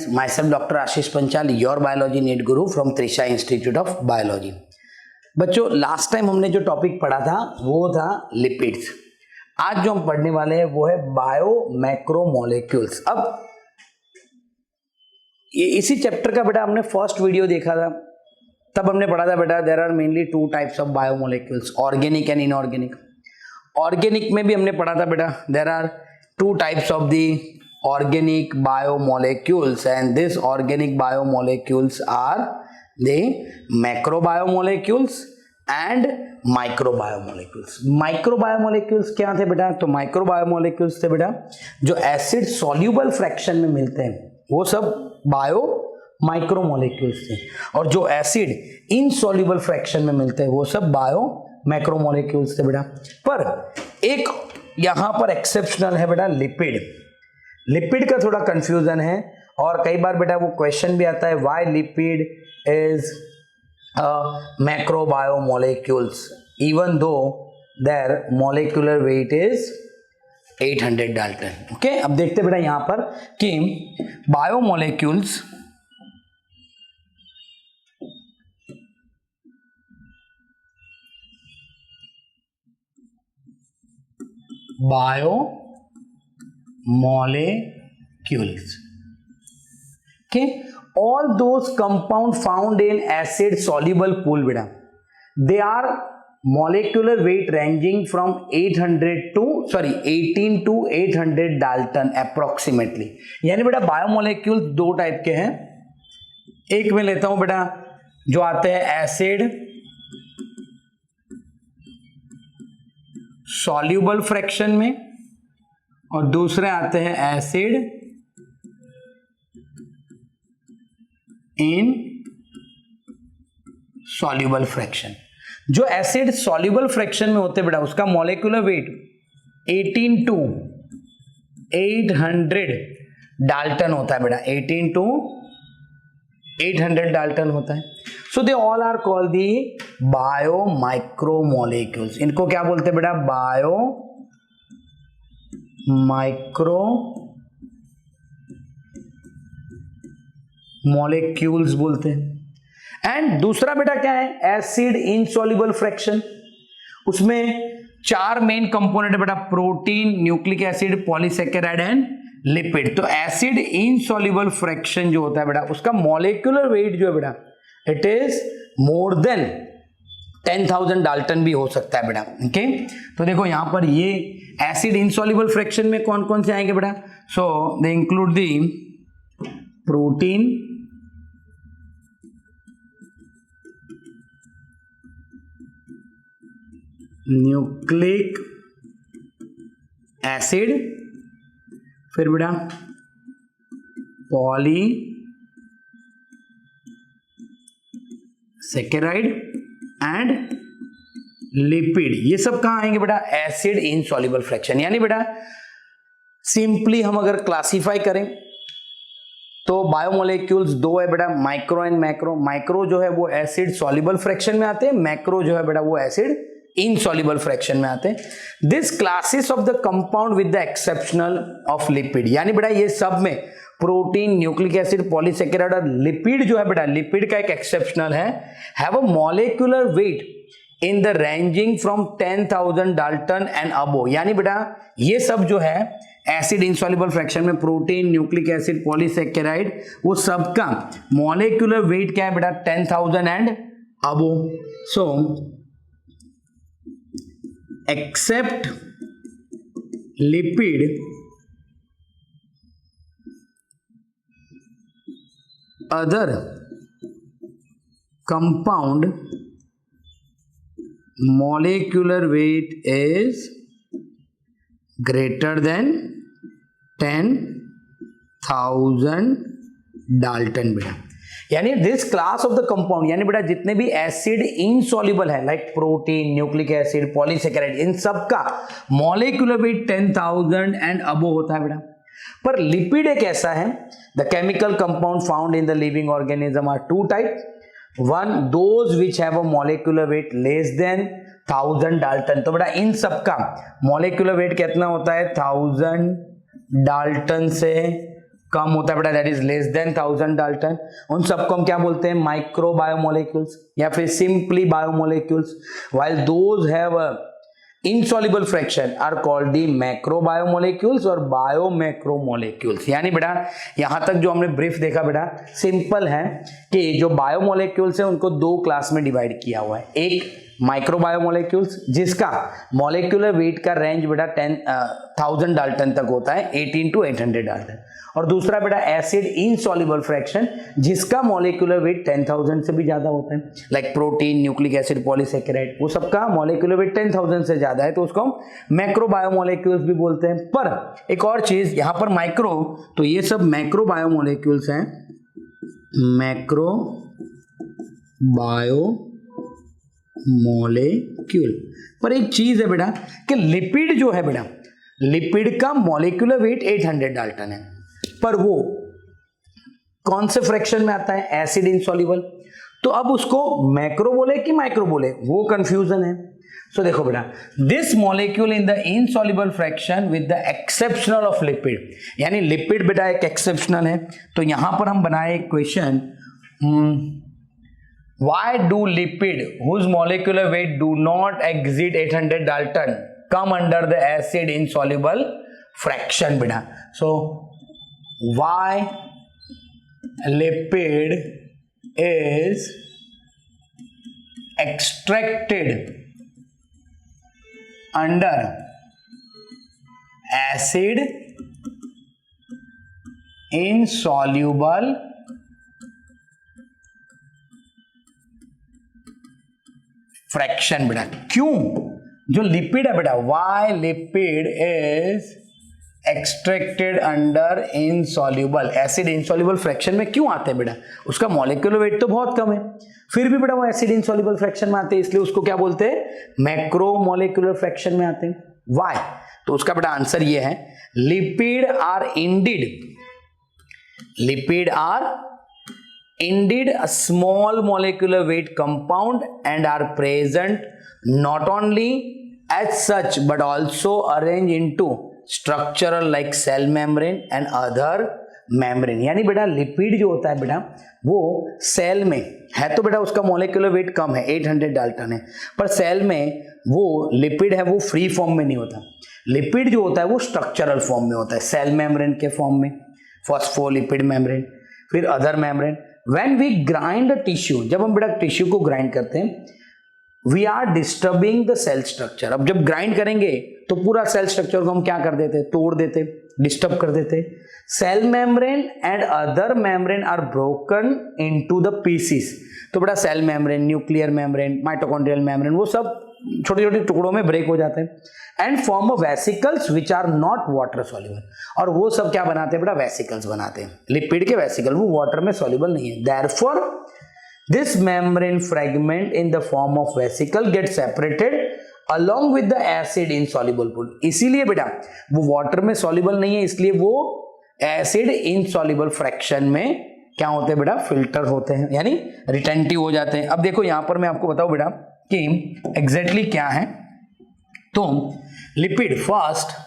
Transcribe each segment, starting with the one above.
myself Dr. Ashish Panchal, your biology NEET guru from Trisha Institute of Biology. बच्चों last time हमने जो topic पढ़ा था वो था लिपिड्स. आज जो हम पढ़ने वाले हैं वो है बायो मैक्रोमोलेक्यूल्स. अब ये इसी चैप्टर का बेटा हमने फर्स्ट वीडियो देखा था, तब हमने पढ़ा था बेटा there are mainly two types of biomolecules, organic and inorganic. Organic में भी हमने पढ़ा था बेटा there are two types of the organic biomolecules, and this organic biomolecules are the macrobiomolecules and microbiomolecules. Microbiomolecules क्या थे बेटा? तो microbiomolecules थे बेटा जो एसिड सॉल्यूबल फ्रैक्शन में मिलते हैं, वो सब बायो माइक्रोमोलेक्यूल्स थे, और जो एसिड इनसॉल्यूबल फ्रैक्शन में मिलते हैं वो सब बायो मैक्रोमोलेक्यूल्स थे बेटा. पर एक यहां पर एक्सेप्शनल है बेटा लिपिड. लिपिड का थोड़ा कंफ्यूजन है और कई बार बेटा वो क्वेश्चन भी आता है why lipid is macrobiomolecules even though their molecular weight is 800 dalton. Okay, अब देखते बेटा यहां पर कि biomolecules molecules. Okay, all those compound found in acid soluble pool beta, they are molecular weight ranging from 18 to 800 Dalton approximately. यानी बेटा biomolecules दो type के हैं. एक में लेता हूं बेटा जो आते हैं एसिड सॉल्यूबल फ्रैक्शन में, और दूसरे आते हैं एसिड इन सॉल्यूबल फ्रैक्शन. जो एसिड सॉल्यूबल फ्रैक्शन में होते बेटा उसका मॉलिक्यूलर वेट 18 टू 800 डाल्टन होता है बेटा. 18 टू 800 डाल्टन होता है. So they all are called the bio micromolecules. इनको क्या बोलते हैं बेटा? बायो माइक्रो मॉलिक्यूल्स बोलते हैं. एंड दूसरा बेटा क्या है? Acid insoluble fraction. उसमें चार मेन कंपोनेंट है बेटा, protein, nucleic acid, polysaccharide and lipid. तो एसिड इनसॉल्युबल फ्रैक्शन जो होता है बेटा उसका मॉलिक्यूलर वेट जो है बेटा it is more than 10,000 Dalton भी हो सकता है बेटा. ओके, तो देखो यहां पर ये एसिड इनसॉल्युबल फ्रैक्शन में कौन कौन से आएंगे बेटा? So they include the protein, nucleic acid, फिर बेटा पॉली सेकेराइड एंड लिपिड. ये सब कहां आएंगे बेटा? Acid insoluble fraction. यानी बेटा सिंपली हम अगर क्लासिफाई करें तो बायोमोलेक्यूल्स दो है बेटा, माइक्रो एंड मैक्रो. माइक्रो जो है वो एसिड सॉल्युबल फ्रैक्शन में आते हैं, मैक्रो जो है बेटा वो एसिड इनसॉल्युबल फ्रैक्शन में आते हैं. This classes of the compound with the exceptional of lipid. यानी बेटा ये सब में प्रोटीन, न्यूक्लिक एसिड, पॉलीसेकेराइड और लिपिड जो है बेटा, लिपिड का एक एक्सेप्शनल है, have a molecular wait in the ranging from 10,000 Dalton and above. यानी बेटा ये सब जो है एसिड इनसॉल्युबल फ्रैक्शन में प्रोटीन, न्यूक्लिक एसिड, पॉलीसेकेराइड, वो सबका मॉलिक्यूलर वेट क्या है बेटा? 10,000 and above. So except lipid other compound molecular weight is greater than 10,000 dalton बेटा. यानी this class of the compound, यानी बेटा जितने भी एसिड इनसॉल्युबल है like protein, nucleic acid, polysaccharide, इन सब का मॉलिक्यूलर वेट 10,000 एंड अबो होता है बेटा. पर लिपिड एक ऐसा है, the chemical compound found in the living organism are two type. One, those which have a molecular weight less than 1000 dalton. तो बेटा इन सब का मॉलिक्यूलर वेट कितना होता है? 1000 डाल्टन से कम होता है बेटा, that is less than 1000 Dalton, उन सबको हम क्या बोलते हैं, माइक्रो बायोमोलिक्यूल्स या फिर simply biomolecules, while those have insoluble fraction are called the macro biomolecules और बायोमैक्रोमोलिक्यूल्स। यानी बेटा यहां तक जो हमने ब्रीफ देखा बेटा सिंपल है कि जो बायोमोलिक्यूल्स है उनको दो क्लास में डिवाइड किया हुआ है, एक माइक्रो बायोमोलिक्यूल्स जिसका मॉलिक्यूलर वेट का रेंज बेटा 1000 डाल्टन तक होता है, 18 to 800 डाल्टन, और दूसरा बेटा एसिड इनसॉल्युबल फ्रैक्शन जिसका मॉलिक्यूलर वेट 10,000 से भी ज्यादा होता है, like protein, nucleic acid, polysaccharide, वो सबका मॉलिक्यूलर वेट 10,000 से ज्यादा है, तो उसको हम मैक्रो बायोमोलिक्यूल्स भी बोलते हैं। पर एक और चीज यहां पर माइक्रो, तो ये सब मैक्रो बायोमोलिक्यूल्स हैं, मैक्रो बायो मॉलिक्यूल। पर एक चीज है बेटा कि लिपिड जो है बेटा, लिपिड का मॉलिक्यूलर वेट 800 डाल्टन है, पर वो कौन से फ्रैक्शन में आता है, एसिड इनसॉल्युबल, तो अब उसको मैक्रो बोले कि माइक्रो बोले वो कंफ्यूजन है। सो देखो बेटा, this molecule in the insoluble fraction with the exceptional of lipid, यानी लिपिड बेटा एक एक्सेप्शनल है, तो यहां पर हम बनाए एक question, why do lipid whose molecular weight do not exceed 800 dalton come under the acid insoluble fraction beta? So why lipid is extracted under acid insoluble fraction बेटा, क्यों, जो लिपिड है बेटा, why lipid is extracted under insoluble, acid insoluble fraction में क्यों आते हैं बेटा, उसका मॉलिक्यूलर वेट तो बहुत कम है, फिर भी बेटा वो एसिड इनसॉल्युबल फ्रैक्शन में आते हैं, इसलिए उसको क्या बोलते हैं, मैक्रो मॉलिक्यूलर फ्रैक्शन में आते हैं। वाई, तो उसका बेटा आंसर ये है, lipid are indeed a small molecular weight compound and are present not only as such but also arranged into structural like cell membrane and other membrane। यानी बेटा लिपिड जो होता है बेटा वो सेल में है, तो बेटा उसका मॉलिक्यूलर वेट कम है, 800 डाल्टन है, पर सेल में वो लिपिड है वो फ्री फॉर्म में नहीं होता, लिपिड जो होता है वो स्ट्रक्चरल फॉर्म में होता है, सेल मेम्ब्रेन के फॉर्म में, फॉस्फोलिपिड मेम्ब्रेन, फिर other membrane. When we grind the tissue, जब हम बेटा टिश्यू को ग्राइंड करते हैं, we are disturbing the cell structure। अब जब ग्राइंड करेंगे तो पूरा सेल स्ट्रक्चर को हम क्या कर देते, तोड़ देते, डिस्टर्ब कर देते। Cell membrane and other membrane are broken into the pieces, तो बेटा cell membrane, nuclear membrane, mitochondrial membrane, वो सब छोटे छोटे टुकड़ों में ब्रेक हो जाते हैं, and form of vesicles which are not water soluble, और वो सब क्या बनाते हैं बेटा, वेसिकल्स बनाते हैं, लिपिड के वेसिकल, वो वाटर में सॉल्युबल नहीं है। Therefore this membrane fragment in the form of vesicle get separated along with the acid insoluble pool, इसीलिए बेटा वो वाटर में सॉल्युबल नहीं है, इसलिए वो एसिड इनसॉल्युबल फ्रैक्शन में क्या होते हैं बेटा, फिल्टर होते हैं, यानी रिटेंटिव हो जाते हैं। अब देखो यहां पर मैं आपको बताऊं बेटा कि एग्जैक्टली क्या है, तो lipid, first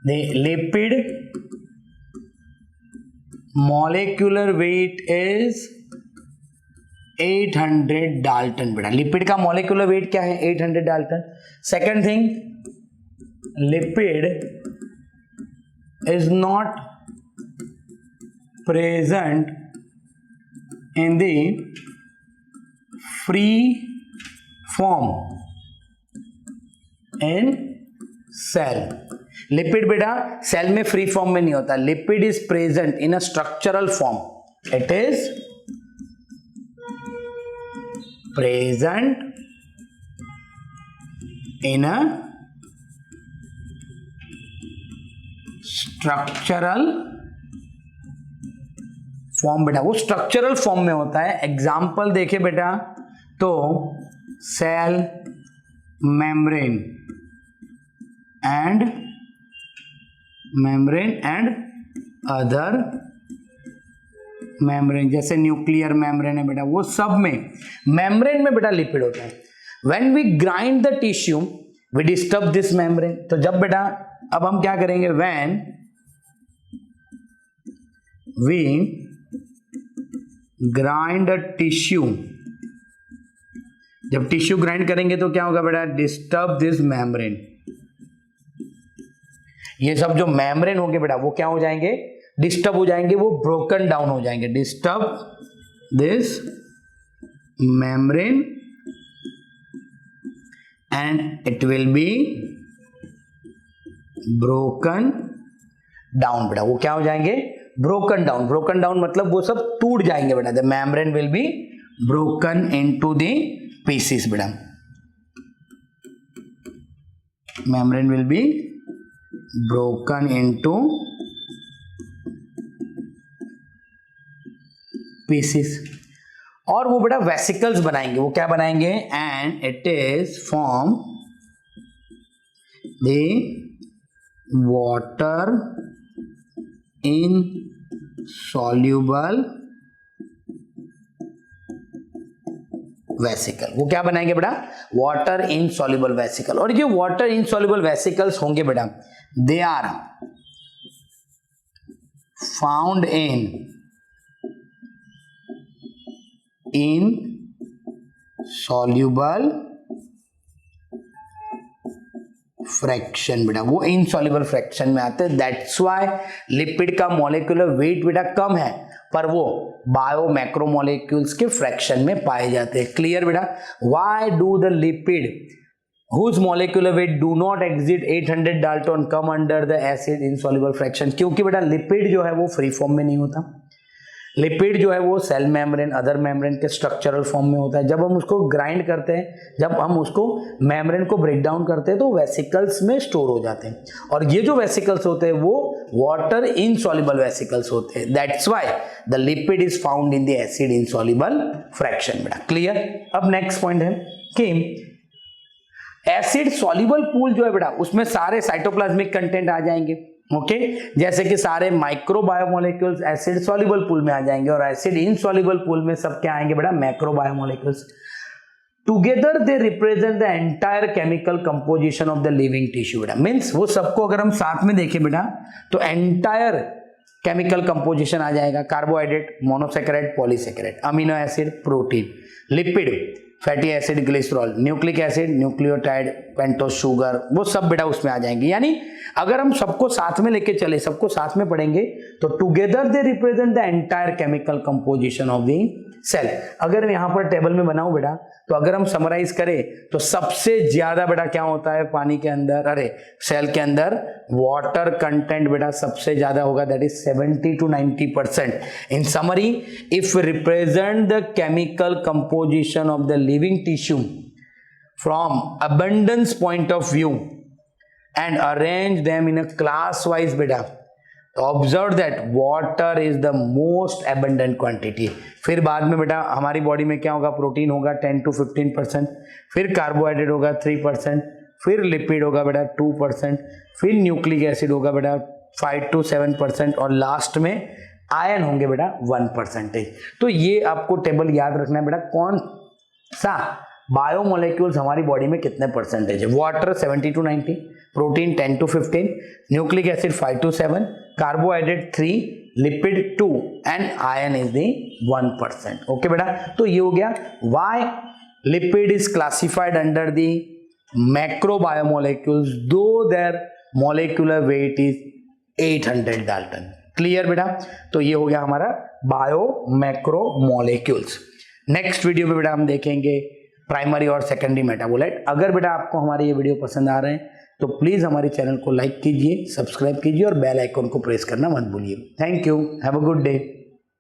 lipid molecular weight is 800 dalton बेटा, लिपिड का मॉलिक्यूलर वेट क्या है, 800 dalton. Second thing, lipid is not present in the free form in cell, lipid बेटा सेल में फ्री फॉर्म में नहीं होता, lipid is present in a structural form, it is present in a structural form बेटा, वो structural form में होता है। एग्जाम्पल देखे बेटा तो cell membrane and other membrane, जैसे न्यूक्लियर मेम्ब्रेन है बेटा, वो सब में मेम्ब्रेन में बेटा लिपिड होता है। When we grind the tissue we disturb this membrane, तो जब बेटा अब हम क्या करेंगे, व्हेन वी ग्राइंड टिश्यू, जब टिश्यू ग्राइंड करेंगे तो क्या होगा बेटा, डिस्टर्ब दिस मेम्ब्रेन, ये सब जो मेम्ब्रेन होंगे बेटा वो क्या हो जाएंगे, डिस्टर्ब हो जाएंगे, वो ब्रोकन डाउन हो जाएंगे, disturb this membrane and it will be broken down बेटा, वो क्या हो जाएंगे, ब्रोकन डाउन, ब्रोकन डाउन मतलब वो सब टूट जाएंगे बेटा, the membrane will be broken into the pieces बेटा, membrane will be broken into pieces, और वो बेटा वेसिकल्स बनाएंगे, वो क्या बनाएंगे, and it is form the water in soluble vesicle, वो क्या बनाएंगे बेटा, वाटर इन सॉल्यूबल वेसिकल, और ये वाटर इन सॉल्यूबल वेसिकल्स होंगे बेटा, they are found in soluble fraction बेटा, वो इनसॉल्युबल फ्रैक्शन में आते हैं, दैट्स व्हाई लिपिड का मॉलिक्यूलर वेट बेटा कम है, पर वो बायो मैक्रोमोलेक्यूल्स के फ्रैक्शन में पाए जाते हैं, क्लियर बेटा। Why do the lipid whose molecular weight do not exceed 800 Dalton come under the acid insoluble fraction, क्योंकि बेटा लिपिड जो है वो फ्री फॉर्म में नहीं होता, लिपिड जो है वो सेल मेम्ब्रेन, अदर मेम्ब्रेन के स्ट्रक्चरल फॉर्म में होता है, जब हम उसको ग्राइंड करते हैं, जब हम उसको मेम्ब्रेन को ब्रेक डाउन करते हैं तो वेसिकल्स में स्टोर हो जाते हैं, और ये जो वेसिकल्स होते हैं वो वाटर इनसॉल्युबल वेसिकल्स होते हैं, that's why the lipid is found in the acid insoluble fraction बेटा, क्लियर। अब नेक्स्ट पॉइंट है कि एसिड सॉल्युबल पूल जो है बेटा उसमें सारे साइटोप्लाज्मिक कंटेंट आ जाएंगे, ओके जैसे कि सारे micro biomolecules acid soluble pool में आ जाएंगे, और एसिड इनसॉल्युबल पूल में सब क्या आएंगे बेटा, macro biomolecules. Together they represent the entire chemical composition of the living tissue बेटा, मींस वो सबको अगर हम साथ में देखें बेटा तो एंटायर केमिकल कंपोजिशन आ जाएगा, carbohydrate, monosaccharide, polysaccharide, amino acid, protein, lipid, fatty acid, glycerol, nucleic acid, nucleotide, pentose sugar, वो सब बेटा उसमें आ जाएंगे। यानी अगर हम सबको साथ में लेके चले, सबको साथ में पढ़ेंगे तो together they represent the entire chemical composition of the cell. अगर यहां पर टेबल में बनाऊं बेटा तो अगर हम समराइज करें तो सबसे ज्यादा बेटा क्या होता है पानी के अंदर, अरे सेल के अंदर वाटर कंटेंट बेटा सबसे ज्यादा होगा, that is 70 to 90%। In summary if represent the chemical composition of the living tissue from abundance point of view and arrange them in a class wise beta, observe that water is the most abundant quantity। फिर बाद में बेटा हमारी body में क्या होगा, protein होगा 10 to 15%, फिर कार्बोहाइड्रेट होगा 3%, फिर लिपिड होगा बेटा 2%, फिर न्यूक्लिक एसिड होगा बेटा 5 to 7%, और लास्ट में आयन होंगे बेटा 1%। तो ये आपको टेबल याद रखना है बेटा, कौन सा बायोमोलेक्यूल्स हमारी बॉडी में कितने परसेंटेज है। Water 70 to 90, protein 10 to 15, nucleic acid 5 to 7, carbohydrate 3, lipid 2 and ion is the 1%। Okay बेटा, तो ये हो गया why lipid is classified under the macro biomolecules though their molecular weight is 800 dalton. Clear बेटा, तो ये हो गया हमारा bio macro molecules. Next video में बेटा हम देखेंगे प्राइमरी और सेकेंडरी मेटाबोलाइट। अगर बेटा आपको हमारे ये वीडियो पसंद आ रहे हैं तो प्लीज़ हमारे चैनल को लाइक कीजिए, सब्सक्राइब कीजिए और बेल आइकन को प्रेस करना मत भूलिए। Thank you, have a good day.